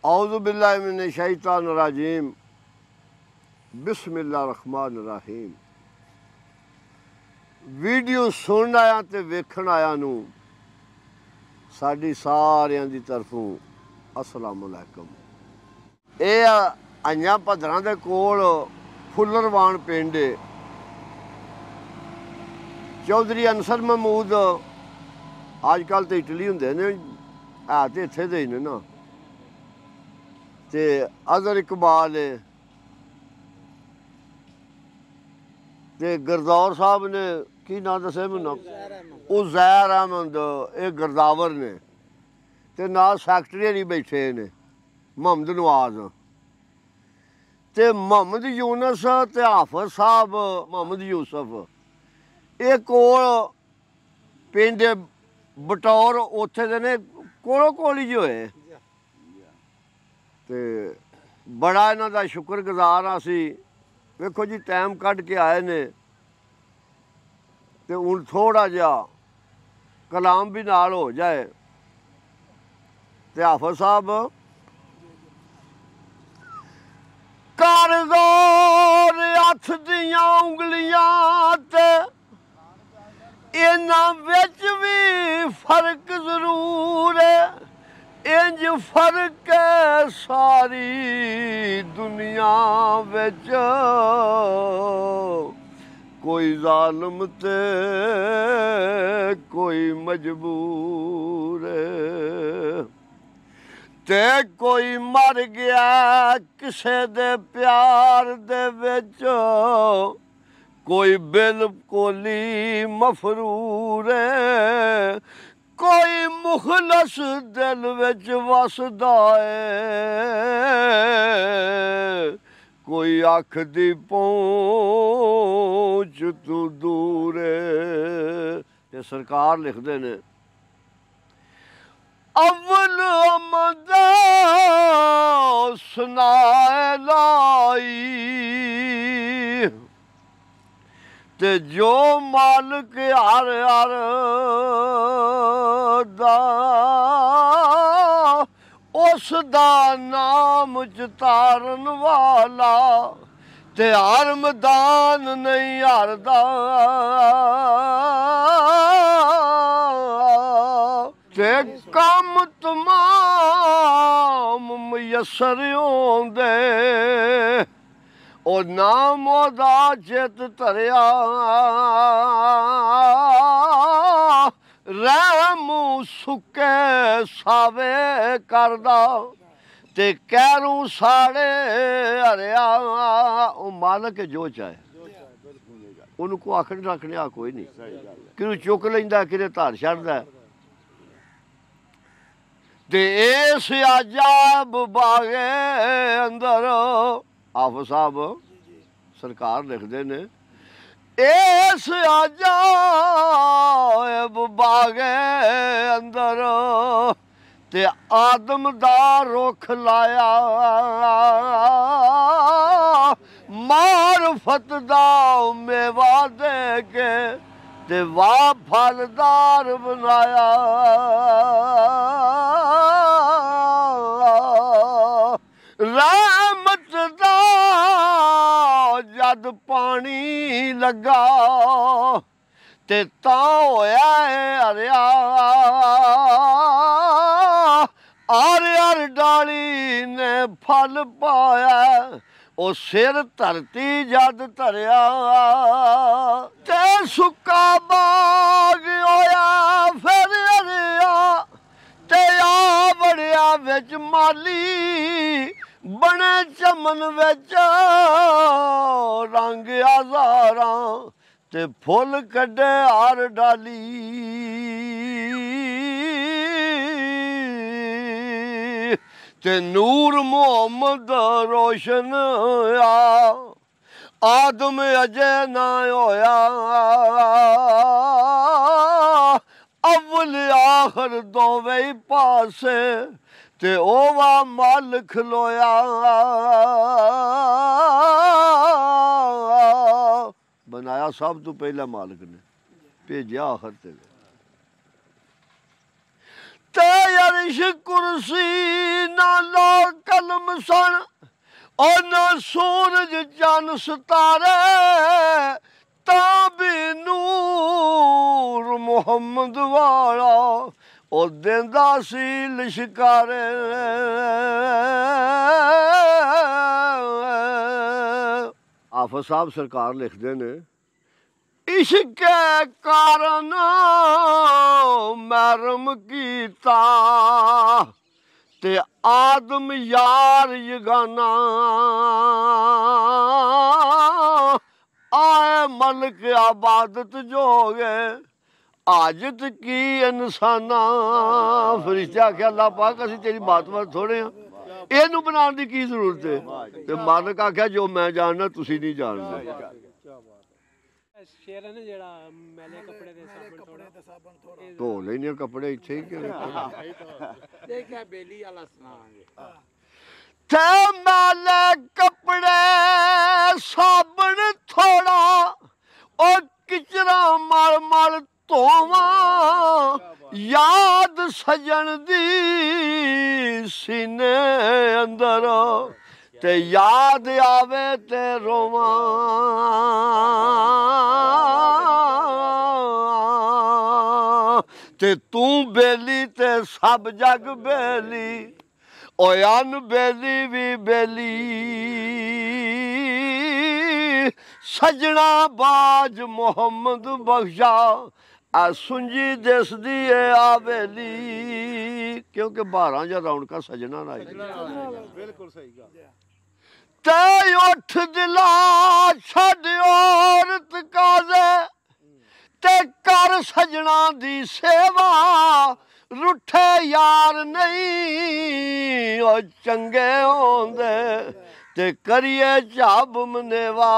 औज़ु बिल्लाहि मिनश शैतानिर रजीम बिस्मिल्लाहिर रहमानिर रहीम। वीडियो सुन आया ते वेखण आया नू साडी सारियां दी तरफों अस्सलाम अलैकुम। ये आइयां भद्रां दे कोल फुल्लरवान पिंड चौधरी अनसर महमूद अजकल तो इटली हुंदे ने, है तो इत्थे दे ही ने ना, ते अज़हर इकबाल ते गुरदौर साहब ने की नाम दस्सेआ मैनूं, उज़ैर अहमद ये गुरदावर ने, ते नाल सैकटरी हरी बैठे ने मोहम्मद नवाज, ते मोहम्मद यूनस ते हाफिज साहब मोहम्मद यूसुफ ये कोल पिंड बटौर उत्थे दे ने, कोलों कोल ही होए। ते बड़ा इन्हां दा शुक्रगुजार हाँ असी। वेखो जी टाइम कढ के आए ने, ते हुण थोड़ा जिहा कलाम भी नाल हो जाए। ते हाफिज साहब कारगोर हथ दियां उंगलियां ते इन्हां विच भी फर्क जरूर है, इंज फर्क है सारी दुनिया विच, कोई जालिम ते कोई मजबूर ते कोई मर गया किसे दे प्यार दे विच, कोई बिल्कुल ही मफरूर है, कोई मुखलस दिल विच वसदा है, कोई अख दी पहुंच तू दूर है। ते सरकार लिखदे ने अव्वल अमद सुनाए लाई, ते जो मालिक हर हर दा उस दा नाम चितारन वाला, ते हर मैदान नहीं हारदा, ते कम तमाम मुयसर होंदे और नाम ओदा चित धरिया, रहम सुके सावे करदा, ते कैरू साड़े हरिया। ओ मालक जो चाहे उन्होंने को आखने रखने आ कोई नहीं, कि चुक लेंदा कि धर छड्डदा। ते इस अजाब बागे अंदर हाफिज साहब सरकार लिखते ने इस अजाब बागे अंदर ते आदम दा रुख लाया, मारफत दा मेवा दे के ते वाह फलदार बनाया, रहमत दा जद पानी लगा ते तां होया हरिया, हर हर डाली ने फल पाया, ओ सिर धरती जद धरिया, ते सुक्का बाग होया फिर हरिया, ते आ बड़िया विच माली बने चमन विच रंग हज़ारां, ते फुल कड्डे हर डाली, ते नूर मोहम्मद रोशन आ, आदम अजे ना होया, अव्वल आखर दोवे पासे ते ओवा मल खलोया, बनाया सब तो पहला मालिक ने, भेजा आखिर ते ते अर्श कुर्सी ना लोक सन और न सूरज चन सितारे तां भी नूर मुहम्मद वाला ओ देंदा सी लिशकारे आफत साहब सरकार लिखते ने इश्क कारण मैरम कीता ते आदम यार यगाना आए मलक आबादत जोगे आजत की इंसाना फरिश्ते आख्या अल्लाह पाक असीं तेरी बात बात थोड़े हाँ ਇਹਨੂੰ ਬਣਾਉਣ ਦੀ ਕੀ ਜ਼ਰੂਰਤ ਹੈ ਤੇ ਮਾਲਕ ਆਖਿਆ ਜੋ ਮੈਂ ਜਾਣਦਾ ਤੁਸੀਂ ਨਹੀਂ ਜਾਣਦੇ ਸ਼ੇਰ ਹੈ ਨਾ ਜਿਹੜਾ ਮੈਲੇ ਕੱਪੜੇ ਦੇ ਸਾਬਣ ਧੋ ਲੈਣੇ ਕੱਪੜੇ ਇੱਥੇ ਹੀ ਕਿ ਦੇਖਿਆ ਬੇਲੀ ਵਾਲਾ ਸੁਣਾਵਾਂਗੇ ਤੇ ਮੈਲੇ ਕੱਪੜੇ ਸਾਬਣ ਥੋੜਾ ਉਹ ਕਿਚਰਾ ਮਲ ਮਲ ਧੋਵਾਂ याद सजन दी सीने अंदर ते याद आवे ते रोवां ते तू बेली ते सब जग बेली ओ अन बेली भी बेली सजना बाज मोहम्मद बख्शा सुंजी दिसदी है आवेली क्योंकि 12 ਜਾਂ ਰੌਣਕਾਂ ਸਜਣਾ ਨਾਲ ਬਿਲਕੁਲ ਸਹੀ ਗੱਲ ਤੇ ਉੱਠ ਦਿਲਾ ਛੱਡ ਔਰਤ ਕਾਜ਼ੇ ਤੇ ਕਰ ਸਜਣਾ ਦੀ ਸੇਵਾ ਰੁੱਠੇ ਯਾਰ ਨਹੀਂ ਉਹ ਚੰਗੇ ਹੁੰਦੇ ਤੇ ਕਰੀਏ ਝਾਬ ਮਨੇਵਾ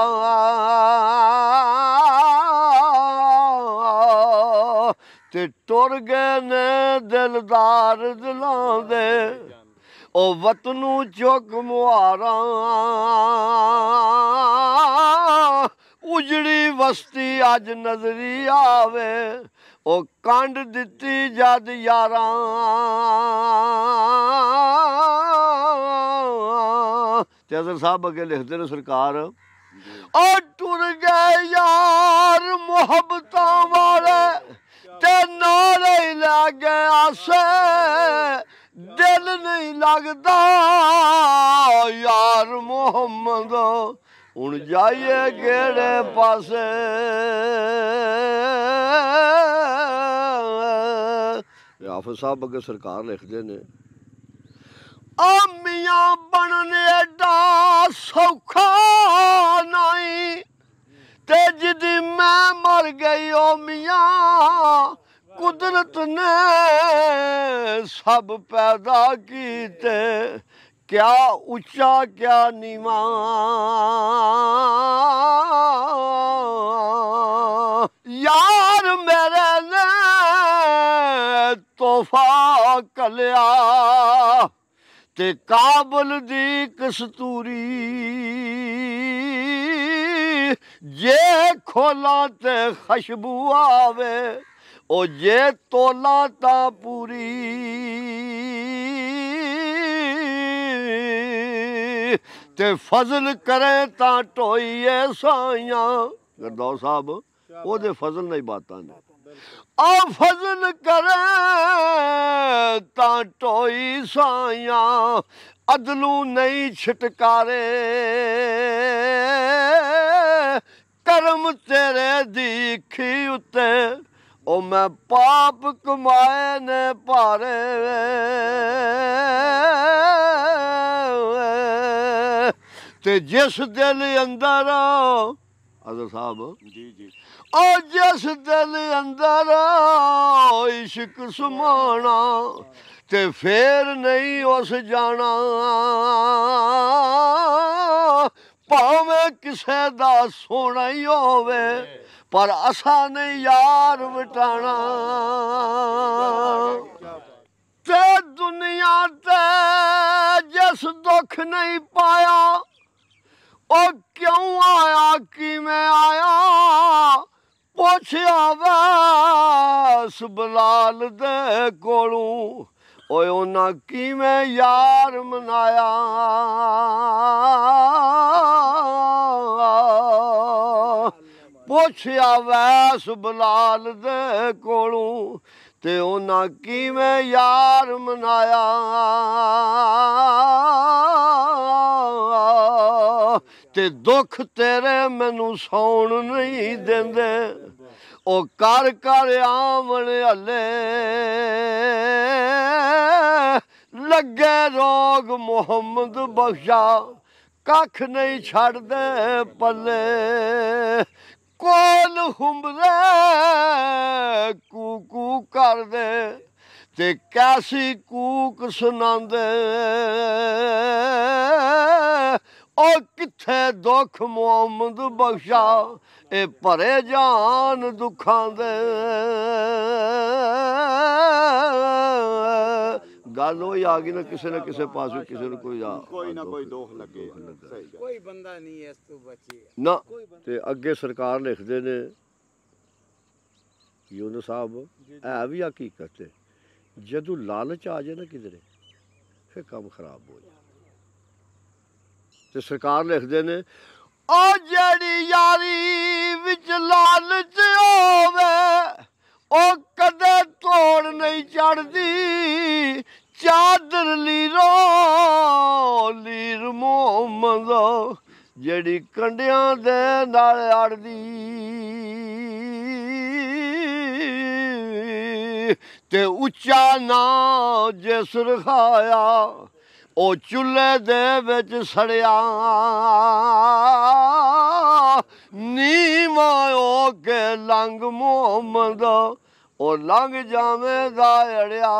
ਤੇ ਟੁਰ ਗਏ ਨੇ ਦਿਲਦਾਰ ਦਿਲਾਂ ਦੇ ਉਹ ਵਤਨੂ ਚੁੱਕ ਮੁਹਾਰਾਂ ਉਜੜੀ ਵਸਤੀ ਅੱਜ ਨਜ਼ਰੀ ਆਵੇ ਉਹ ਕੰਡ ਦਿੱਤੀ ਜਦ ਯਾਰਾਂ ਤੇ ਅਜ਼ਰ ਸਾਹਿਬ ਅੱਗੇ ਲਿਖਦੇ ਨੇ ਸਰਕਾਰ ਉਹ ਟੁਰ ਗਏ ਯਾਰ ਮੁਹੱਬਤਾਂ ਵਾਲੇ ते नाले लगे आसे दिल नहीं लगता यार मोहम्मद हुण जाइए केड़े पासे आफत साहब अगे सरकार लिखते ने मियां बनने एडा सौखा नहीं ते जिदी मैं मर गई ओ मियां कुदरत ने सब पैदा कीते क्या उच्चा क्या नीवा यार मेरे ने तोहफा कलिया ते काबल दी कस्तूरी जे खोला ते खुशबू आवे ओ जे तोला ता पूरी ते फजल करे ता टोईए साइयां गुरदौर साहब ओदे फजल नहीं बातां ने आ फजल करे ता टोई साइयां अदलू नहीं छिटकारे करम तेरे दीखी उत्ते ओ मैं पाप कमाए ने पारे ते जिस दिल अंदर अज़र साहब जी जी ओ जिस दिल अंदर इश्क समाना ते फिर नहीं उस जाना भावें किसे दा सोना ही होवे पर असा नहीं यार वटाना ते दुनिया ते जिस दुख नहीं पाया ओ क्यों आया कि मैं आया पुछया वैस बलाल दे कोलों ਓਏ ਉਹਨਾਂ ਕਿਵੇਂ ਯਾਰ ਮਨਾਇਆ ਪੁੱਛਿਆ ਵੈਸ ਬਲਾਲ ਦੇ ਕੋਲੋਂ ਤੇ ਉਹਨਾਂ ਕਿਵੇਂ ਯਾਰ ਮਨਾਇਆ ਤੇ ਦੁੱਖ ਤੇਰੇ ਮੈਨੂੰ ਸੌਣ ਨਹੀਂ ਦਿੰਦੇ ਉਹ ਕਰ ਕਰ ਆਵਣ ਹੱਲੇ ਲੱਗੇ ਰੋਗ ਮੁਹੰਮਦ ਬਖਸ਼ਾ ਕੱਖ ਨਹੀਂ ਛੱਡਦੇ ਪੱਲੇ ਕੋਲ ਹੁੰਬਰੇ ਕੂ ਕੂ ਕਰਦੇ ਤੇ ਕੈਸੀ ਕੂਕ ਸੁਣਾਉਂਦੇ ਉਹ ਕਿੱਥੇ ਦੁੱਖ ਮੁਹੰਮਦ ਬਖਸ਼ਾ ਇਹ ਭਰੇ ਜਾਨ ਦੁੱਖਾਂ ਦੇ ਗੱਲ ਉਹ ਆ ਗਈ ਨਾ ਕਿਸੇ ਪਾਸੋਂ ਕਿਸੇ ਨੂੰ ਕੋਈ ਨਾ ਕੋਈ ਦੁੱਖ ਲੱਗੇ ਸਹੀ ਗੱਲ ਕੋਈ ਬੰਦਾ ਨਹੀਂ ਇਸ ਤੋਂ ਬਚੇ ਨਾ ਤੇ ਅੱਗੇ ਸਰਕਾਰ ਲਿਖਦੇ ਨੇ ਯੂਨਸ ਸਾਹਿਬ ਹੈ ਵੀ ਹਕੀਕਤ ਹੈ ਜਦੋਂ ਲਾਲਚ ਆ ਜਾਏ ਨਾ ਕਿਧਰੇ ਫਿਰ ਕੰਮ ਖਰਾਬ ਹੋ ਜਾਏ ਤੇ ਸਰਕਾਰ ਲਿਖਦੇ ਨੇ ਉਹ ਜਿਹੜੀ ਯਾਰੀ ਵਿੱਚ ਲਾਲਚ ਹੋਵੇ ਉਹ ਕਦੇ ਤੋੜ ਨਹੀਂ ਚੜਦੀ ਚਾਦਰ ਲੀਰ ਮੁਹੰਮਦ ਜਿਹੜੀ ਕੰਡਿਆਂ ਦੇ ਨਾਲ ਅੜਦੀ ਤੇ ਉੱਚਾ ਨਾ ਜਿਸ ਰਖਾਇਆ ਉਹ ਚੁੱਲ੍ਹੇ ਦੇ ਵਿੱਚ ਸੜਿਆ ਨੀਵਾਂ ਹੋ ਕੇ ਲੰਘ ਮੁਹੰਮਦ ਉਹ ਲੰਘ ਜਾਵੇਗਾ ਅੜਿਆ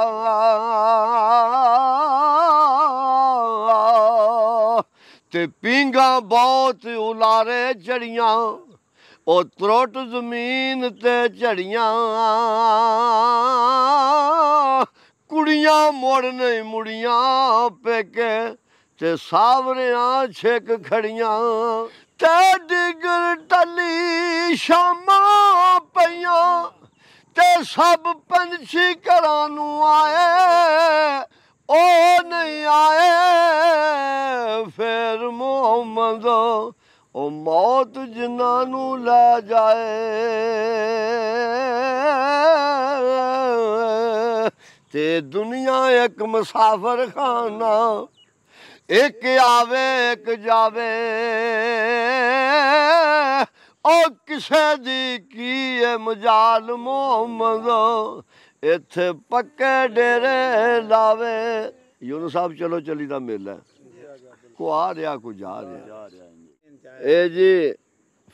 ਤੇ ਪੀਂਗਾ ਬਹੁਤ ਉਲਾਰੇ ਚੜੀਆਂ ਉਹ ਤਰੁੱਟ ਜ਼ਮੀਨ ਤੇ ਝੜੀਆਂ ਕੁੜੀਆਂ ਮੁੜ ਨਹੀਂ ਮੁੜੀਆਂ ਪੇਕੇ ਤੇ ਸਾਵਰਿਆਂ ਛਿਕ ਖੜੀਆਂ ਤੇ ਡਿਗਰ ਟੱਲੀ ਸ਼ਾਮਾਂ ਪਈਆਂ ਤੇ ਸਭ ਪੰਛੀ ਘਰਾਂ ਨੂੰ ਆਏ ਉਹ ਨਹੀਂ ਆਏ ਫਿਰ ਮੁਹੰਮਦ ਉਹ ਮੌਤ ਜਿਨ੍ਹਾਂ ਨੂੰ ਲੈ ਜਾਏ ਤੇ ਦੁਨੀਆ ਇੱਕ ਮੁਸਾਫਰ ਖਾਨਾ ਇੱਕ ਆਵੇ ਇੱਕ ਜਾਵੇ ਉਹ ਕਿਸੇ ਦੀ ਕੀ ਹੈ ਮਜਾਲ ਮੁਹੰਮਦ ਇੱਥੇ ਪੱਕੇ ਡੇਰੇ ਲਾਵੇ ਯੂਨਸ ਸਾਹਿਬ ਚਲੋ ਚੱਲੀ ਦਾ ਮੇਲਾ ਕੋ ਆ ਰਿਹਾ ਕੋ ਜਾ ਰਿਹਾ ਇਹ ਜੀ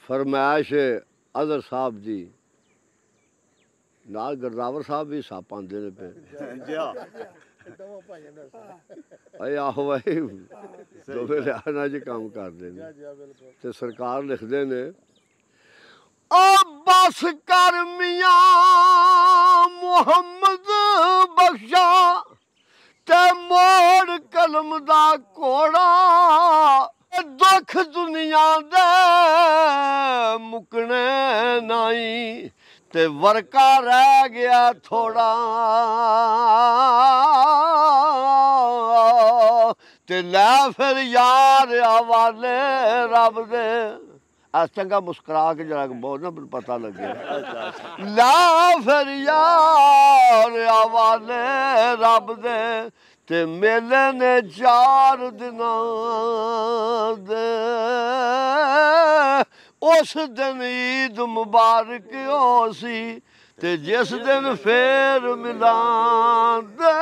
ਫਰਮਾਇਸ਼ ਅਜ਼ਹਰ ਸਾਹਿਬ ਦੀ ਨਾਲ ਗੁਰਦਾਵਰ ਸਾਹਿਬ ਵੀ ਸੱਪ ਆਉਂਦੇ ਨੇ ਪਏ ਆਹੋ ਭਾਈ ਦੋਵੇਂ ਲਿਆਣਾ ਚ ਕੰਮ ਕਰਦੇ ਨੇ ਤੇ ਸਰਕਾਰ ਲਿਖਦੇ ਨੇ ਉਹ ਬਸ ਕਰ ਮੀਆਂ ਮੁਹੰਮਦ ਬਖਸ਼ਾ ਤੇ ਮੋੜ ਕਲਮ ਦਾ ਘੋੜਾ ਦੁੱਖ ਦੁਨੀਆ ਦੇ ਮੁਕਣੇ ਨਹੀਂ ਤੇ ਵਰਕਾ ਰਹਿ ਗਿਆ ਥੋੜਾ ਤੇ ਲੈ ਫਿਰ ਯਾਰ ਹਵਾਲੇ ਰੱਬ ਦੇ ਆ ਚੰਗਾ ਮੁਸਕਰਾ ਕੇ ਜਰਾ ਬਹੁਤ ਨਾ ਪਤਾ ਲੱਗੇ ਲਾ ਫਿਰ ਯਾਰ ਹਵਾਲੇ ਰੱਬ ਦੇ ਤੇ ਮੇਲੇ ਨੇ 4 ਦਿਨਾਂ ਦੇ ਉਸ ਦਿਨ ਈਦ ਮੁਬਾਰਕ ਹੋ ਸੀ ਤੇ ਜਿਸ ਦਿਨ ਫੇਰ ਮਿਲਾਂਦੇ